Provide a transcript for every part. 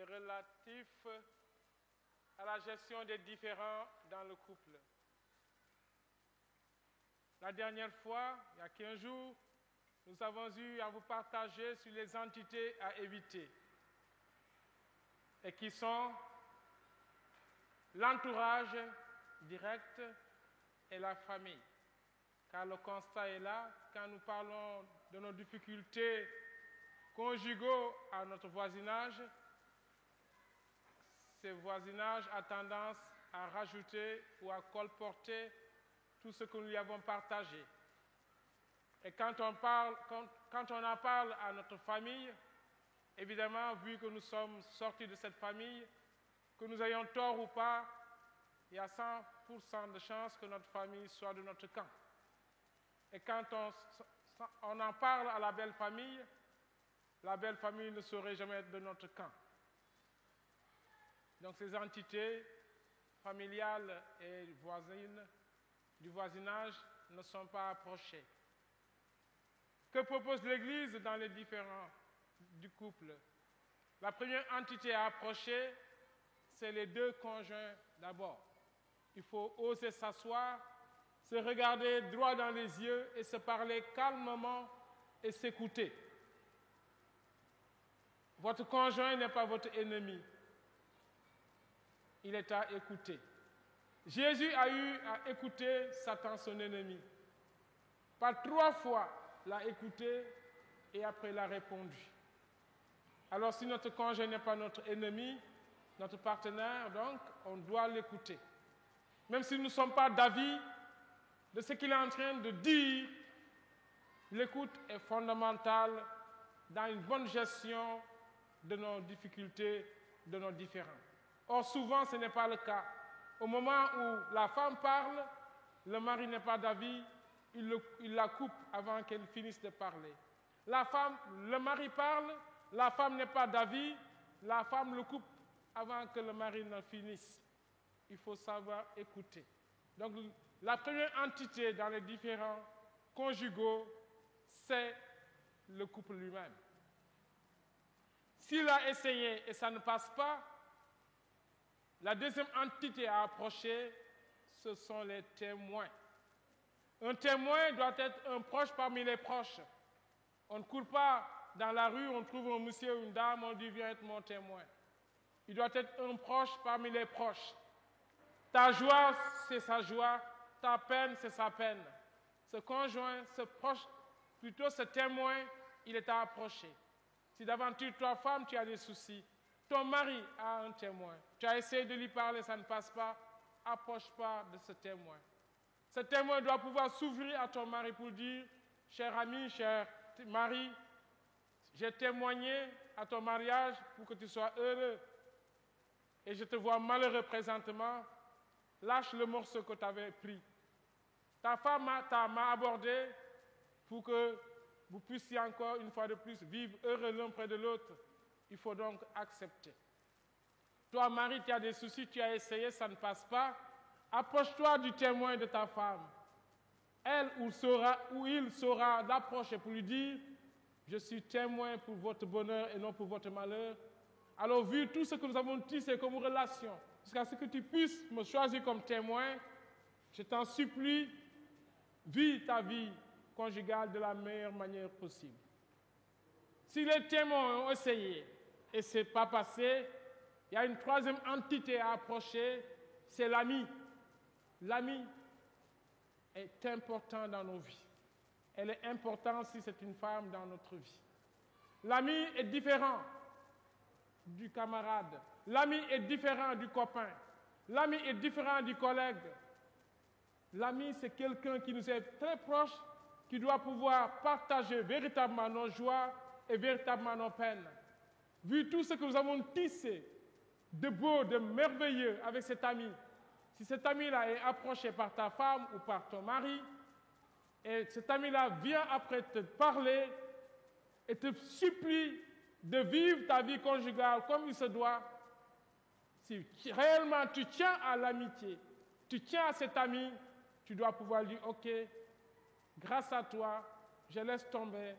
est relatif à la gestion des différends dans le couple. La dernière fois, il y a 15 jours, nous avons eu à vous partager sur les entités à éviter et qui sont l'entourage direct et la famille. Car le constat est là, quand nous parlons de nos difficultés conjugaux à notre voisinage, ce voisinage a tendance à rajouter ou à colporter tout ce que nous lui avons partagé. Et quand on en parle à notre famille, évidemment, vu que nous sommes sortis de cette famille, que nous ayons tort ou pas, il y a 100% de chances que notre famille soit de notre camp. Et quand on en parle à la belle famille ne saurait jamais être de notre camp. Donc ces entités familiales et voisines du voisinage ne sont pas approchées. Que propose l'Église dans les différends du couple? La première entité à approcher, c'est les deux conjoints d'abord. Il faut oser s'asseoir, se regarder droit dans les yeux et se parler calmement et s'écouter. Votre conjoint n'est pas votre ennemi. Il est à écouter. Jésus a eu à écouter Satan, son ennemi. Par 3 fois, l'a écouté et après l'a répondu. Alors si notre conjoint n'est pas notre ennemi, notre partenaire, donc, on doit l'écouter. Même si nous ne sommes pas d'avis de ce qu'il est en train de dire, l'écoute est fondamentale dans une bonne gestion de nos difficultés, de nos différends. Or, souvent, ce n'est pas le cas. Au moment où la femme parle, le mari n'est pas d'avis, il la coupe avant qu'elle finisse de parler. Le mari parle, la femme n'est pas d'avis, la femme le coupe avant que le mari ne finisse. Il faut savoir écouter. Donc, la première entité dans les différends conjugaux, c'est le couple lui-même. S'il a essayé et ça ne passe pas, la deuxième entité à approcher, ce sont les témoins. Un témoin doit être un proche parmi les proches. On ne court pas dans la rue, on trouve un monsieur ou une dame, on dit viens être mon témoin. Il doit être un proche parmi les proches. Ta joie, c'est sa joie. Ta peine, c'est sa peine. Ce conjoint, ce proche, plutôt ce témoin, il est à approcher. Si d'aventure, toi, femme, tu as des soucis, ton mari a un témoin. Tu as essayé de lui parler, ça ne passe pas. Approche-pas de ce témoin. Ce témoin doit pouvoir s'ouvrir à ton mari pour dire, cher ami, cher mari, j'ai témoigné à ton mariage pour que tu sois heureux. Et je te vois malheureux présentement. Lâche le morceau que tu avais pris. Ta femme m'a abordé pour que vous puissiez encore une fois de plus vivre heureux l'un près de l'autre. Il faut donc accepter. Toi, mari, tu as des soucis, tu as essayé, ça ne passe pas. Approche-toi du témoin de ta femme. Elle ou il saura l'approcher pour lui dire « Je suis témoin pour votre bonheur et non pour votre malheur. » Alors, vu tout ce que nous avons tissé comme relation, jusqu'à ce que tu puisses me choisir comme témoin, je t'en supplie, vis ta vie conjugale de la meilleure manière possible. Si les témoins ont essayé et ce n'est pas passé, il y a une troisième entité à approcher, c'est l'ami. L'ami est important dans nos vies. Elle est importante si c'est une femme dans notre vie. L'ami est différent du camarade. L'ami est différent du copain. L'ami est différent du collègue. L'ami, c'est quelqu'un qui nous est très proche, qui doit pouvoir partager véritablement nos joies et véritablement nos peines. Vu tout ce que nous avons tissé de beau, de merveilleux avec cet ami, si cet ami-là est approché par ta femme ou par ton mari, et cet ami-là vient après te parler et te supplie de vivre ta vie conjugale comme il se doit, si réellement tu tiens à l'amitié, tu tiens à cet ami, tu dois pouvoir dire, ok, grâce à toi, je laisse tomber,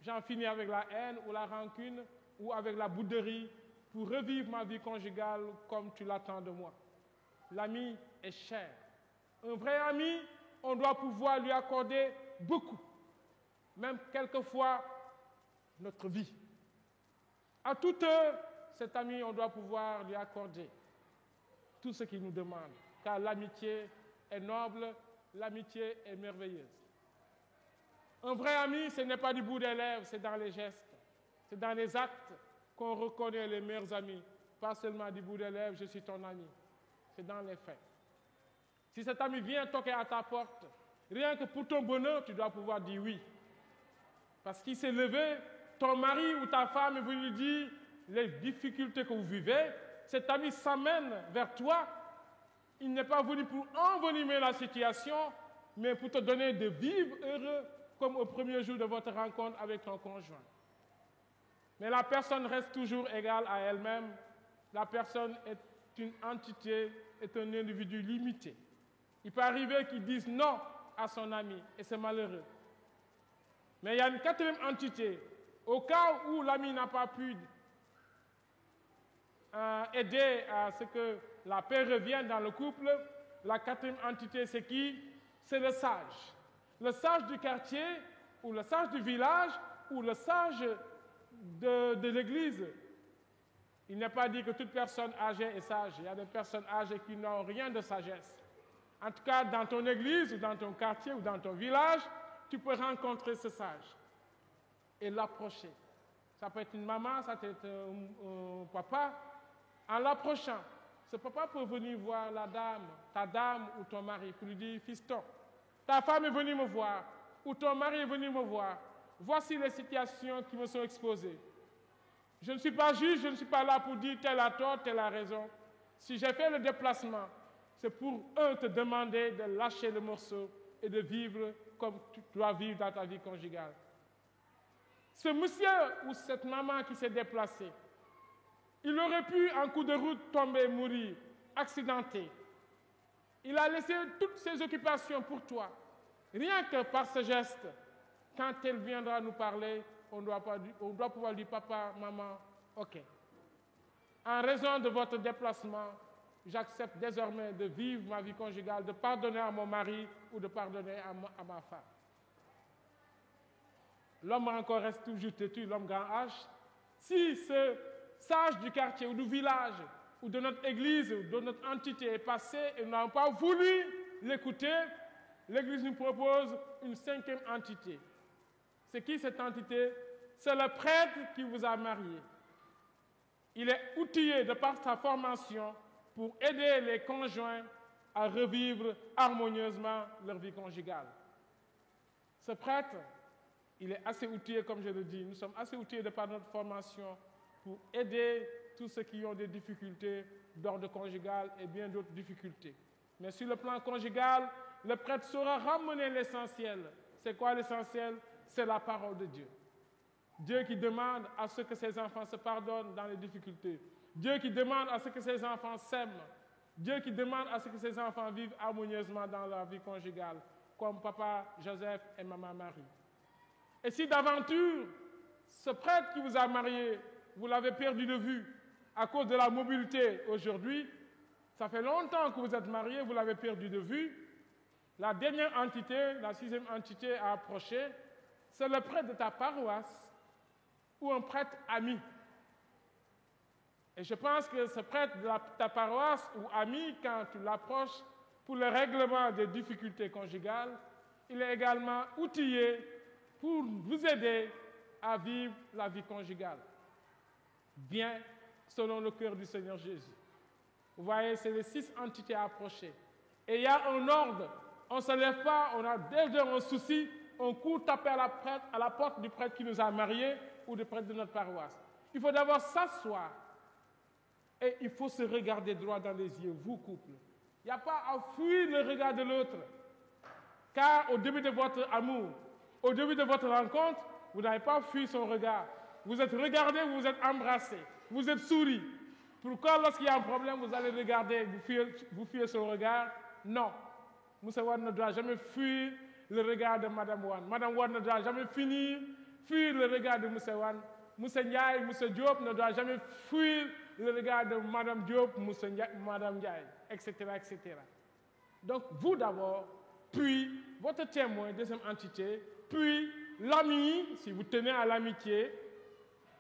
j'en finis avec la haine ou la rancune ou avec la bouderie pour revivre ma vie conjugale comme tu l'attends de moi. L'ami est cher. Un vrai ami, on doit pouvoir lui accorder beaucoup, même quelquefois notre vie. À toute heure, cet ami, on doit pouvoir lui accorder tout ce qu'il nous demande, car l'amitié est noble, l'amitié est merveilleuse. Un vrai ami, ce n'est pas du bout des lèvres, c'est dans les gestes, c'est dans les actes qu'on reconnaît les meilleurs amis, pas seulement du bout des lèvres, je suis ton ami, c'est dans les faits. Si cet ami vient toquer à ta porte, rien que pour ton bonheur, tu dois pouvoir dire oui. Parce qu'il s'est levé, ton mari ou ta femme est venu lui dire les difficultés que vous vivez, cet ami s'amène vers toi. Il n'est pas venu pour envenimer la situation, mais pour te donner de vivre heureux, comme au premier jour de votre rencontre avec ton conjoint. Mais la personne reste toujours égale à elle-même. La personne est une entité, est un individu limité. Il peut arriver qu'il dise non à son ami, et c'est malheureux. Mais il y a une quatrième entité. Au cas où l'ami n'a pas pu aider à ce que la paix revienne dans le couple, la quatrième entité, c'est qui? C'est le sage. Le sage du quartier, ou le sage du village, ou le sage de l'église. Il n'est pas dit que toute personne âgée est sage. Il y a des personnes âgées qui n'ont rien de sagesse. En tout cas, dans ton église, ou dans ton quartier, ou dans ton village, tu peux rencontrer ce sage et l'approcher. Ça peut être une maman, ça peut être un papa. En l'approchant, ce papa peut venir voir la dame, ta dame ou ton mari, pour lui dire, fiston, ta femme est venue me voir, ou ton mari est venu me voir. Voici les situations qui me sont exposées. Je ne suis pas juge, je ne suis pas là pour dire tel a tort, tel a raison. Si j'ai fait le déplacement, c'est pour eux te demander de lâcher le morceau et de vivre comme tu dois vivre dans ta vie conjugale. Ce monsieur ou cette maman qui s'est déplacée, il aurait pu, en coup de route, tomber, mourir, accidenté. Il a laissé toutes ses occupations pour toi. Rien que par ce geste, quand elle viendra nous parler, on doit pouvoir dire, papa, maman, ok. En raison de votre déplacement, j'accepte désormais de vivre ma vie conjugale, de pardonner à mon mari ou de pardonner à ma femme. L'homme encore reste toujours têtu, l'homme grand H. Si ce sage du quartier ou du village ou de notre église ou de notre entité est passé et nous n'avons pas voulu l'écouter, l'église nous propose une cinquième entité. C'est qui cette entité? C'est le prêtre qui vous a marié. Il est outillé de par sa formation pour aider les conjoints à revivre harmonieusement leur vie conjugale. Ce prêtre, il est assez outillé, comme je le dis. Nous sommes assez outillés de par notre formation pour aider tous ceux qui ont des difficultés d'ordre conjugal et bien d'autres difficultés. Mais sur le plan conjugal, le prêtre saura ramener l'essentiel. C'est quoi l'essentiel? C'est la parole de Dieu. Dieu qui demande à ce que ses enfants se pardonnent dans les difficultés. Dieu qui demande à ce que ses enfants s'aiment. Dieu qui demande à ce que ses enfants vivent harmonieusement dans leur vie conjugale, comme papa Joseph et maman Marie. Et si d'aventure, ce prêtre qui vous a marié, vous l'avez perdu de vue à cause de la mobilité aujourd'hui, ça fait longtemps que vous êtes mariés, vous l'avez perdu de vue, la dernière entité, la sixième entité à approcher, c'est le prêtre de ta paroisse ou un prêtre ami. Et je pense que ce prêtre de ta paroisse ou ami, quand tu l'approches pour le règlement des difficultés conjugales, il est également outillé pour vous aider à vivre la vie conjugale, bien selon le cœur du Seigneur Jésus. Vous voyez, c'est les 6 entités à approcher. Et il y a un ordre. On ne se lève pas, on a déjà un souci, on court taper à la porte du prêtre qui nous a mariés ou du prêtre de notre paroisse. Il faut d'abord s'asseoir et il faut se regarder droit dans les yeux, vous couple. Il n'y a pas à fuir le regard de l'autre. Car au début de votre amour, au début de votre rencontre, vous n'avez pas fui son regard. Vous êtes regardé, vous vous êtes embrassé, vous êtes souri. Pourquoi lorsqu'il y a un problème, vous allez regarder, vous fuyez son regard? Non. Moussa Wan ne doit jamais fuir le regard de Madame Wan. Madame Wan ne doit jamais fuir le regard de Moussa Wan. Moussa Ndiaye, Moussa Diop ne doit jamais fuir le regard de Mme Diop, Mme Ndiaye, etc., etc. Donc, vous d'abord, puis votre témoin, deuxième entité, puis l'ami, si vous tenez à l'amitié.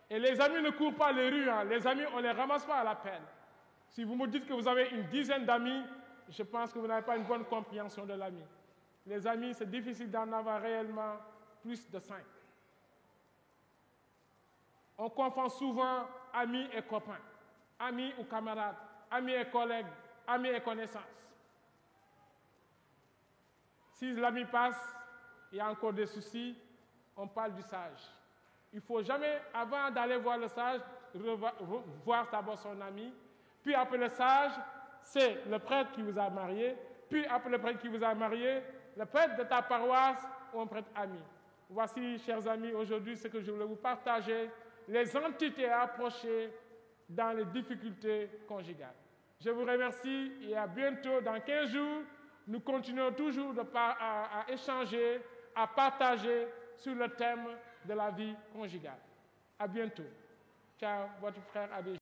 Et les amis ne courent pas les rues, hein. Les amis, on ne les ramasse pas à la peine. Si vous me dites que vous avez une dizaine d'amis, je pense que vous n'avez pas une bonne compréhension de l'ami. Les amis, c'est difficile d'en avoir réellement plus de 5. On confond souvent amis et copains, amis ou camarades, amis et collègues, amis et connaissances. Si l'ami passe, il y a encore des soucis, on parle du sage. Il ne faut jamais, avant d'aller voir le sage, voir d'abord son ami. Puis après le sage, c'est le prêtre qui vous a marié. Puis après le prêtre qui vous a marié, le prêtre de ta paroisse ou un prêtre ami. Voici, chers amis, aujourd'hui ce que je voulais vous partager, les entités approchées dans les difficultés conjugales. Je vous remercie et à bientôt. Dans 15 jours, nous continuons toujours à échanger, à partager sur le thème de la vie conjugale. À bientôt. Ciao, votre frère Abbé.